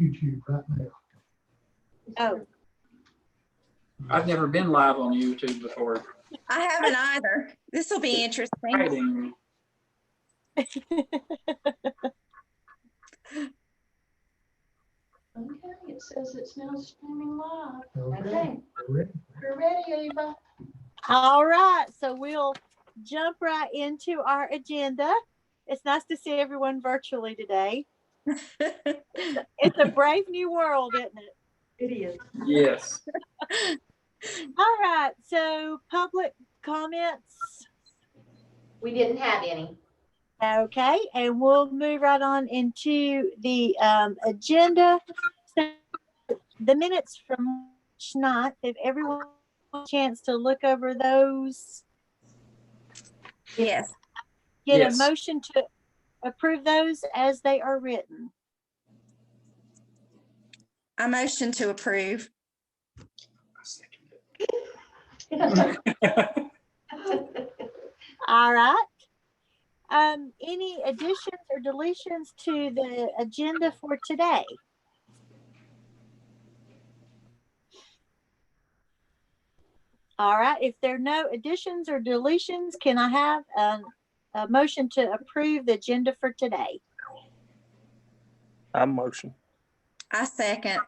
YouTube right now. Oh, I've never been live on YouTube before. I haven't either. This will be interesting. Exciting. Okay, it says it's now streaming live. Okay. Ready? You're ready, Eva. All right, so we'll jump right into our agenda. It's nice to see everyone virtually today. It's a brave new world, isn't it? It is. Yes. All right, so public comments. We didn't have any. Okay, and we'll move right on into the agenda. So the minutes from March 9th, if everyone had a chance to look over those, Yes. get Yes. a motion to approve those as they are written. I motion to approve. I second it. All right. Any additions or deletions to the agenda for today? All right. If there are no additions or deletions, can I have a motion to approve the agenda for today? I motion. I second.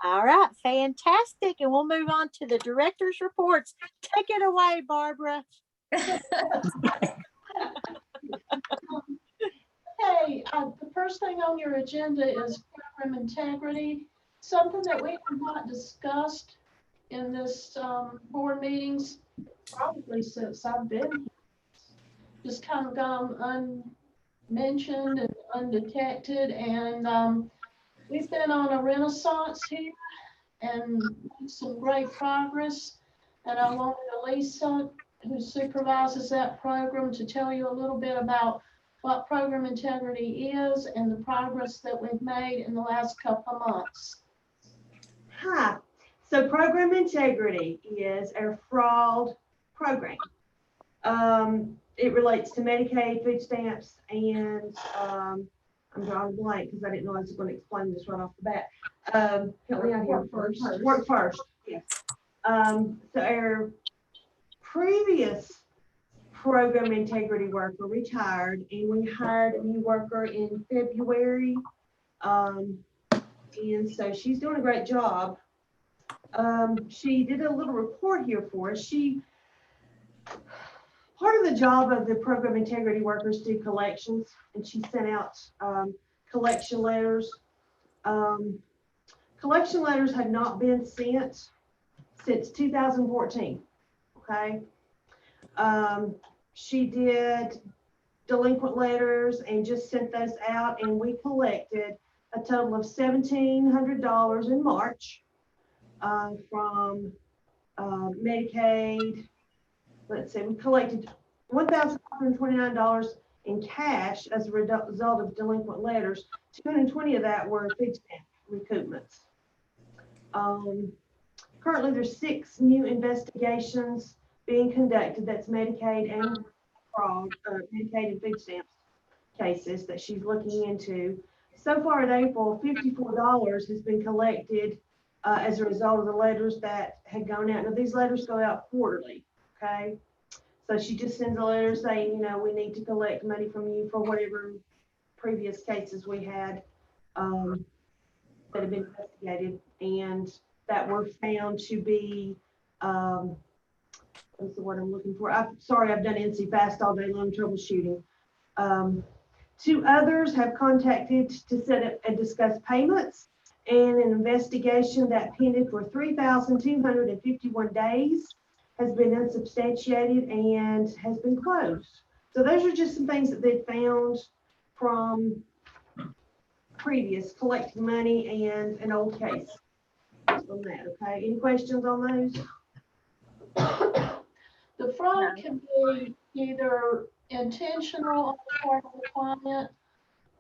All right. Fantastic. And we'll move on to the director's reports. Take it away, Barbara. Hey, the first thing on your agenda is program integrity, something that we have not discussed in this board meetings probably since I've been here. Just kind of gone unmentioned and undetected, and we've been on a renaissance here and made some great progress. And I wanted Lisa, who supervises that program, to tell you a little bit about what program integrity is and the progress that we've made in the last couple of months. Hi. So program integrity is our fraud program. It relates to Medicaid, food stamps, and I'm drawing a blank because I didn't know I was going to explain this right off the bat. Help me out here first. Work first. Yes. So our previous program integrity worker retired, and we hired a new worker in February. And so she's doing a great job. She did a little report here for us. Part of the job of the program integrity workers do collections, and she sent out collection letters. Collection letters had not been sent since 2014. Okay. She did delinquent letters and just sent those out, and we collected a total of $1,700 in March from Medicaid. Let's see, we collected $1,529 in cash as a result of delinquent letters. 220 of that were food stamp recoupments. Currently, there's 6 new investigations being conducted. That's Medicaid and fraud, Medicaid and food stamps cases that she's looking into. So far in April, $54 has been collected as a result of the letters that had gone out. Now, these letters go out quarterly, okay? So she just sends a letter saying, you know, we need to collect money from you for whatever previous cases we had that have been investigated and that were found to be, what's the word I'm looking for? I'm sorry, I've done NC Fast all day long troubleshooting. 2 others have contacted to set up and discuss payments, and an investigation that pended for 3,251 days has been unsubstantiated and has been closed. So those are just some things that they found from previous collecting money and an old case on that. Okay, any questions on those? The fraud can be either intentional on the part of the client,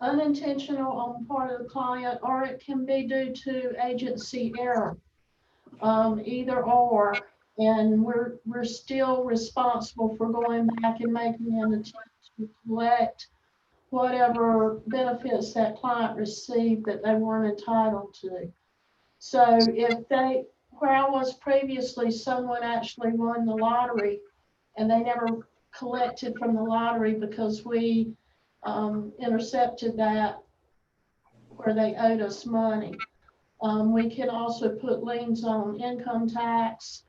unintentional on the part of the client, or it can be due to agency error, either or. And we're still responsible for going back and making an attempt to collect whatever benefits that client received that they weren't entitled to. So where I was previously, someone actually won the lottery and they never collected from the lottery because we intercepted that where they owed us money. We can also put liens on income tax,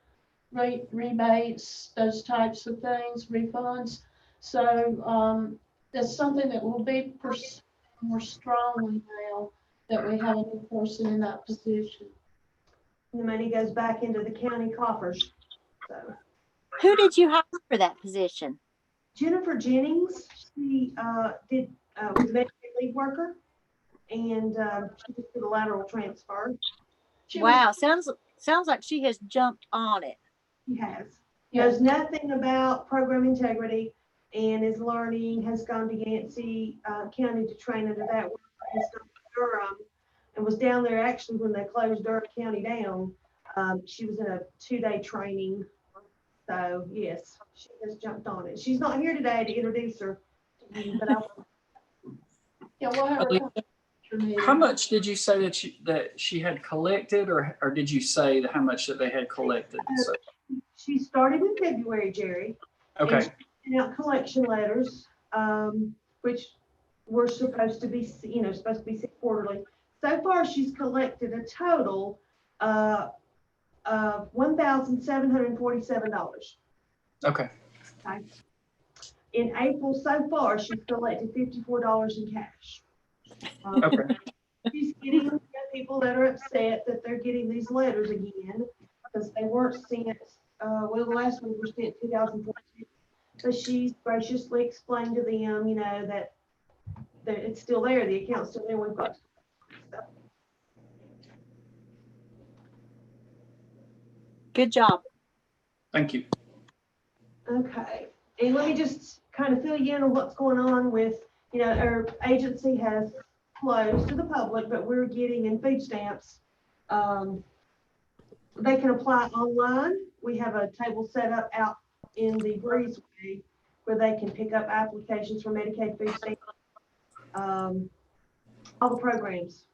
rebates, those types of things, refunds. So it's something that will be pursued more strongly now that we have a new person in that position. The money goes back into the county coffers. So Who did you hire for that position? Jennifer Jennings, she was a Medicaid leave worker, and she just did a lateral transfer. Wow, sounds like she has jumped on it. She has. Yes. Knows nothing about program integrity and is learning, has gone to Yancey County to train under that work, has gone to Durham, and was down there actually when they closed Durham County down. She was in a 2-day training. So yes, she has jumped on it. She's not here today to introduce her to you, but Yeah, we'll have her come to your meeting. How much did you say that she had collected, or did you say how much that they had collected? So, she started in February, Jerry. okay. And she sent out collection letters, which were supposed to be sent quarterly. So far, she's collected a total of $1,747. Okay. Okay. In April, so far, she's collected $54 in cash. Okay. She's getting people that are upset that they're getting these letters again because they weren't sent. The last one was sent 2014. But she's graciously explained to them, that it's still there. The account's still there. We've got stuff. Good job. Thank you. Okay. And let me just kind of fill you in on what's going on with, our agency has closed to the public, but we're getting in food stamps. They can apply online. We have a table set up out in the breezeway where they can pick up applications for Medicaid food stamps. All the programs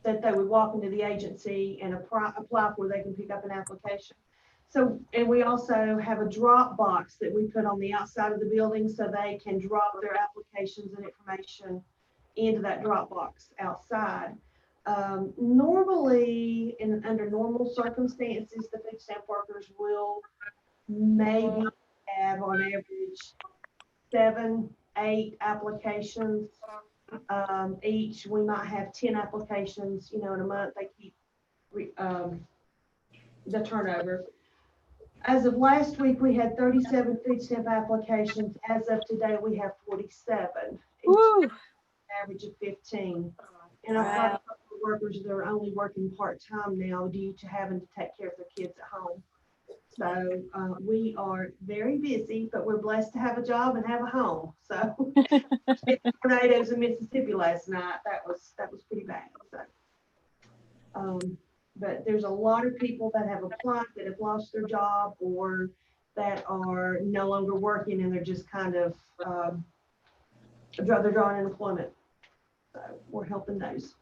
that they would walk into the agency and apply for, they can pick up an application. So, and we also have a drop box that we put on the outside of the building so they can drop their applications and information into that drop box outside. Normally, under normal circumstances, the food stamp workers will maybe have on average 7-8 applications each. We might have 10 applications, in a month. They keep the turnover. As of last week, we had 37 food stamp applications. As of today, we have 47. Woo. Average of 15. And I've got a couple of workers that are only working part-time now due to having to take care of their kids at home. So we are very busy, but we're blessed to have a job and have a home. So tornadoes in Mississippi last night, that was pretty bad. So, but there's a lot of people that have applied that have lost their job or that are no longer working and they're just kind of they're drawing unemployment. So we're helping those.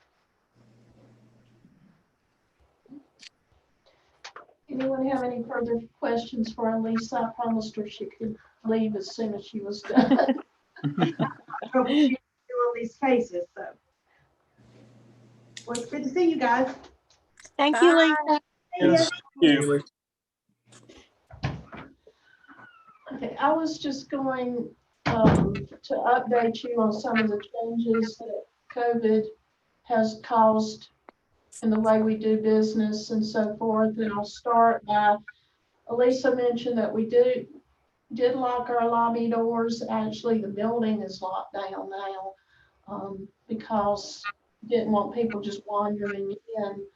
Anyone have any further questions for Lisa? I promised her she could leave as soon as she was done. Doing these cases, so. Well, it's good to see you guys. Thank you, Bye. Lisa. Yes. You. Okay, I was just going to update you on some of the changes that COVID has caused in the way we do business and so forth. And I'll start by, Elisa mentioned that we did lock our lobby doors. Actually, the building is locked down now because we didn't want people just wandering in.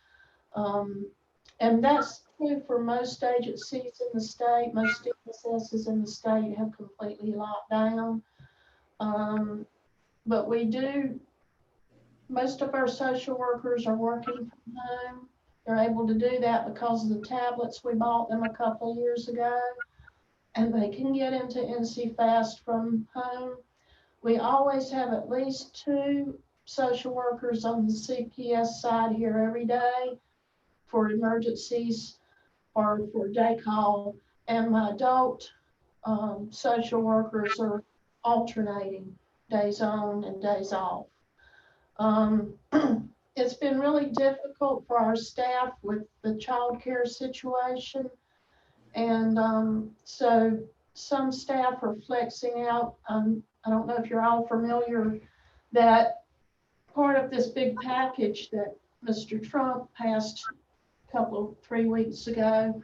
And that's true for most agencies in the state. Most DSSs in the state have completely locked down. But most of our social workers are working from home. They're able to do that because of the tablets. We bought them a couple of years ago, and they can get into NC Fast from home. We always have at least 2 social workers on the CPS side here every day for emergencies or for day call, and my adult social workers are alternating days on and days off. It's been really difficult for our staff with the childcare situation. And so some staff are flexing out. I don't know if you're all familiar that part of this big package that Mr. Trump passed a couple of 3 weeks ago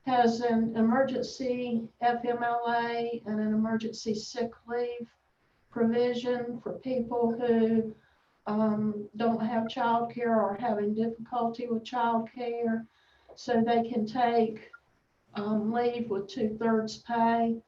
has an emergency FMLA and an emergency sick leave provision for people who don't have childcare or having difficulty with childcare, so they can take leave with 2/3 pay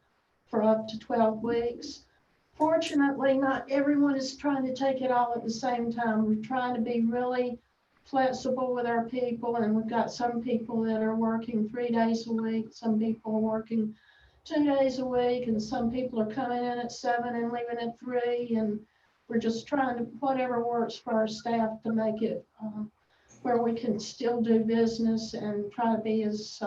for up to 12 weeks. Fortunately, not everyone is trying to take it all at the same time. We're trying to be really flexible with our people, and we've got some people that are working 3 days a week, some people are working 2 days a week, and some people are coming in at 7 and leaving at 3, and we're just trying to, whatever works for our staff to make it where we can still do business and try to be as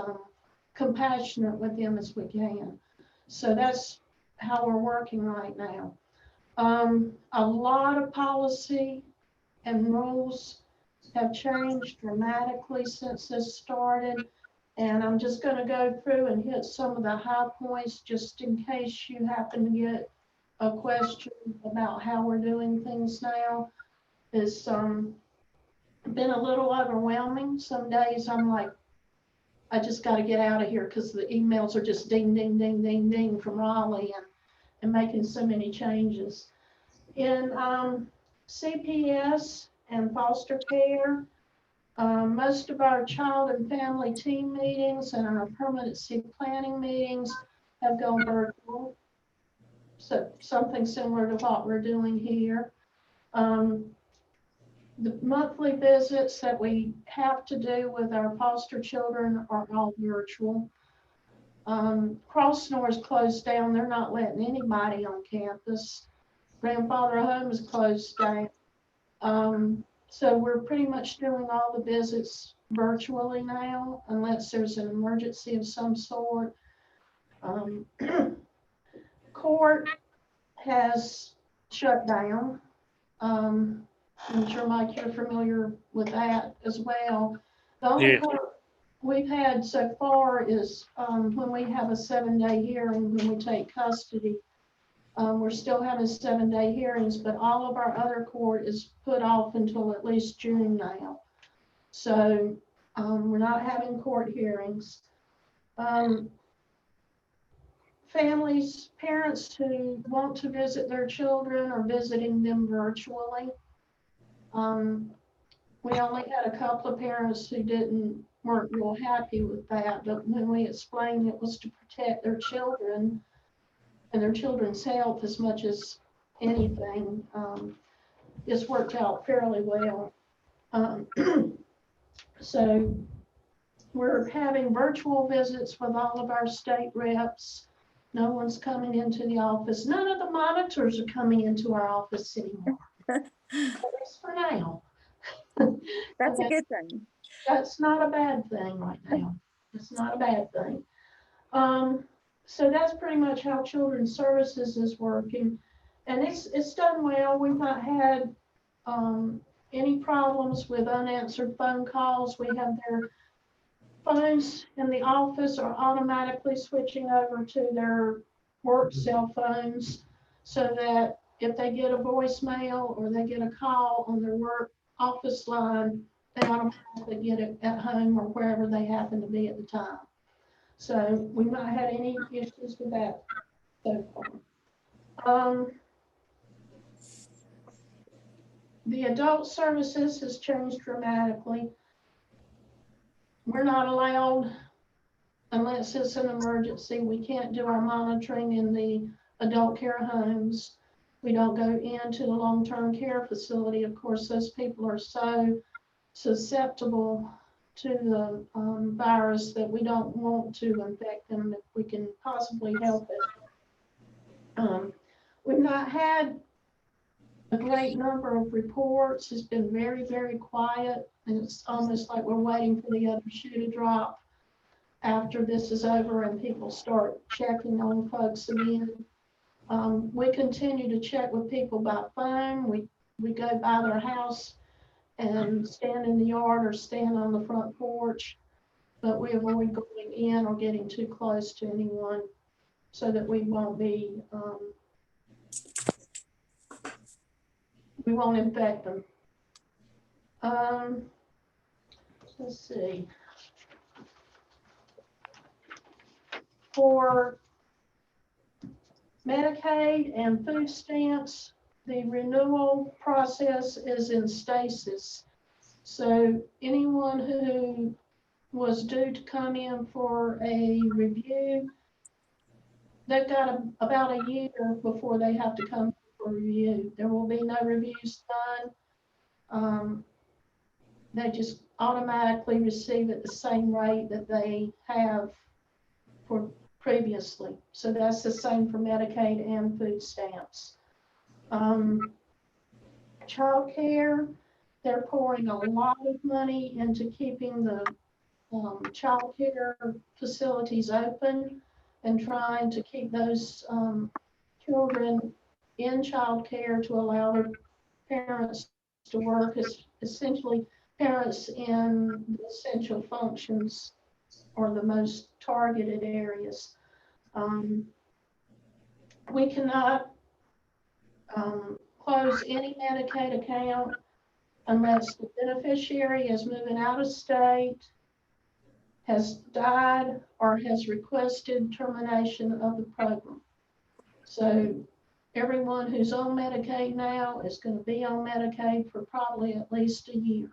compassionate with them as we can. So that's how we're working right now. A lot of policy and rules have changed dramatically since this started. And I'm just going to go through and hit some of the high points just in case you happen to get a question about how we're doing things now. It's been a little overwhelming. Some days I'm like, I just got to get out of here because the emails are just ding, ding, ding, ding, ding from Raleigh and making so many changes. In CPS and foster care, most of our child and family team meetings and our permanency planning meetings have gone virtual. So something similar to what we're doing here. The monthly visits that we have to do with our foster children are all virtual. Crossnor is closed down. They're not letting anybody on campus. Grandfather Home is closed down. So we're pretty much doing all the visits virtually now, unless there's an emergency of some sort. Court has shut down. I'm sure, Mike, you're familiar with that as well. The only court we've had so far is when we have a 7-day hearing, when we take custody. We're still having 7-day hearings, but all of our other court is put off until at least June now. So we're not having court hearings. Families, parents who want to visit their children are visiting them virtually. We only had a couple of parents who weren't real happy with that, but when we explained it was to protect their children and their children's health as much as anything, it's worked out fairly well. So we're having virtual visits with all of our state reps. No one's coming into the office. None of the monitors are coming into our office anymore. At least for now. That's a good thing. That's not a bad thing right now. It's not a bad thing. So that's pretty much how Children's Services is working. And it's done well. We've not had any problems with unanswered phone calls. We have their phones in the office are automatically switching over to their work cell phones, so that if they get a voicemail or they get a call on their work office line, they automatically get it at home or wherever they happen to be at the time. So we've not had any issues with that so far. The adult services has changed dramatically. We're not allowed, unless it's an emergency, we can't do our monitoring in the adult care homes. We don't go into the long-term care facility. Of course, those people are so susceptible to the virus that we don't want to infect them if we can possibly help it. We've not had a great number of reports. It's been very, very quiet, and it's almost like we're waiting for the other shoe to drop after this is over and people start checking on folks again. We continue to check with people by phone. We go by their house and stand in the yard or stand on the front porch, but we avoid going in or getting too close to anyone so that we won't infect them. Let's see. For Medicaid and food stamps, the renewal process is in stasis. So anyone who was due to come in for a review, they've got about a year before they have to come for review. There will be no reviews done. They just automatically receive at the same rate that they have for previously. So that's the same for Medicaid and food stamps. Child care, they're pouring a lot of money into keeping the child care facilities open and trying to keep those children in child care to allow their parents to work, essentially parents in the essential functions or the most targeted areas. We cannot close any Medicaid account unless the beneficiary is moving out of state, has died, or has requested termination of the program. So everyone who's on Medicaid now is going to be on Medicaid for probably at least a year.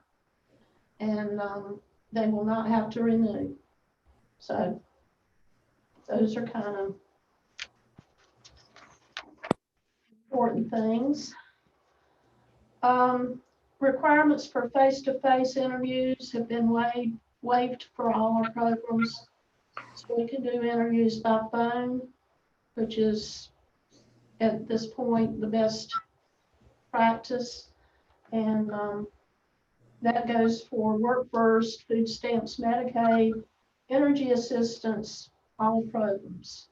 And they will not have to renew. So those are kind of important things. Requirements for face-to-face interviews have been waived for all our programs. So we can do interviews by phone, which is at this point the best practice. And that goes for Work First, food stamps, Medicaid, energy assistance, all programs.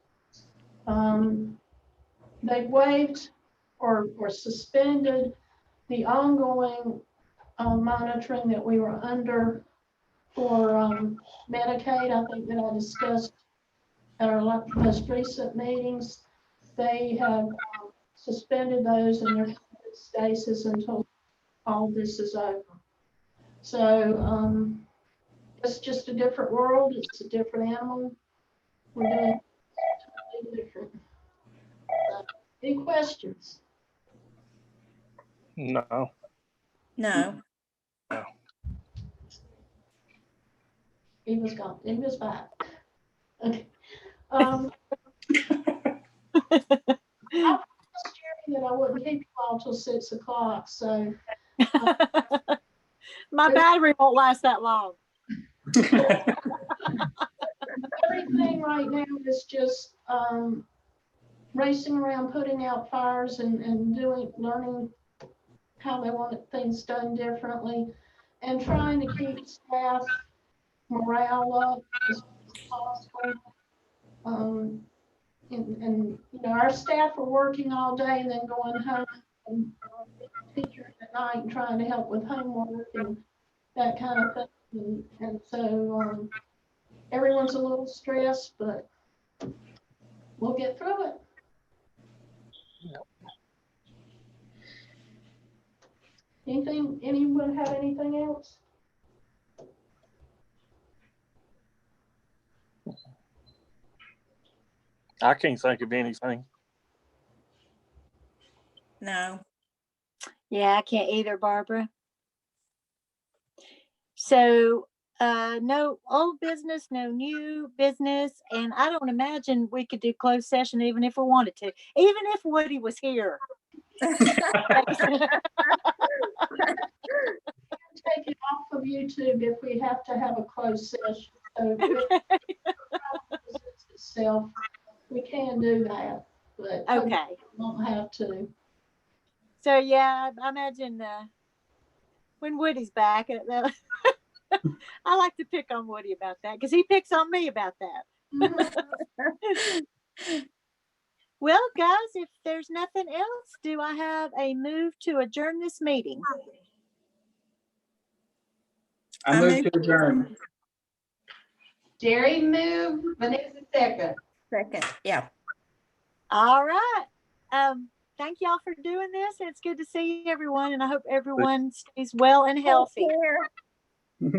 They've waived or suspended the ongoing monitoring that we were under for Medicaid. I think that I discussed at our most recent meetings. They have suspended those and they're in stasis until all this is over. So it's just a different world. It's a different animal. We're doing totally different. Any questions? No. No. He was gone. He was back. Okay. I promised Jerry that I wouldn't keep you all till 6 o'clock. So My battery won't last that long. everything right now is just racing around, putting out fires and learning how they want things done differently, and trying to keep staff morale up as much as possible. And you know, our staff are working all day and then going home and teachers at night and trying to help with homework and that kind of thing. And so everyone's a little stressed, but we'll get through it. Anyone have anything else? I can't think of anything. No. Yeah, I can't either, Barbara. So no old business, no new business, and I don't imagine we could do closed session even if we wanted to, even if Woody was here. Take it off of YouTube if we have to have a closed session. So if it presents itself, we can do that, but Okay. we won't have to. So yeah, I imagine when Woody's back, I like to pick on Woody about that because he picks on me about that. Well, guys, if there's nothing else, do I have a move to adjourn this meeting? I move to adjourn. Jerry moved, Vanessa second. Second, yeah. All right. Thank y'all for doing this. It's good to see everyone, and I hope everyone stays well and healthy. Take care.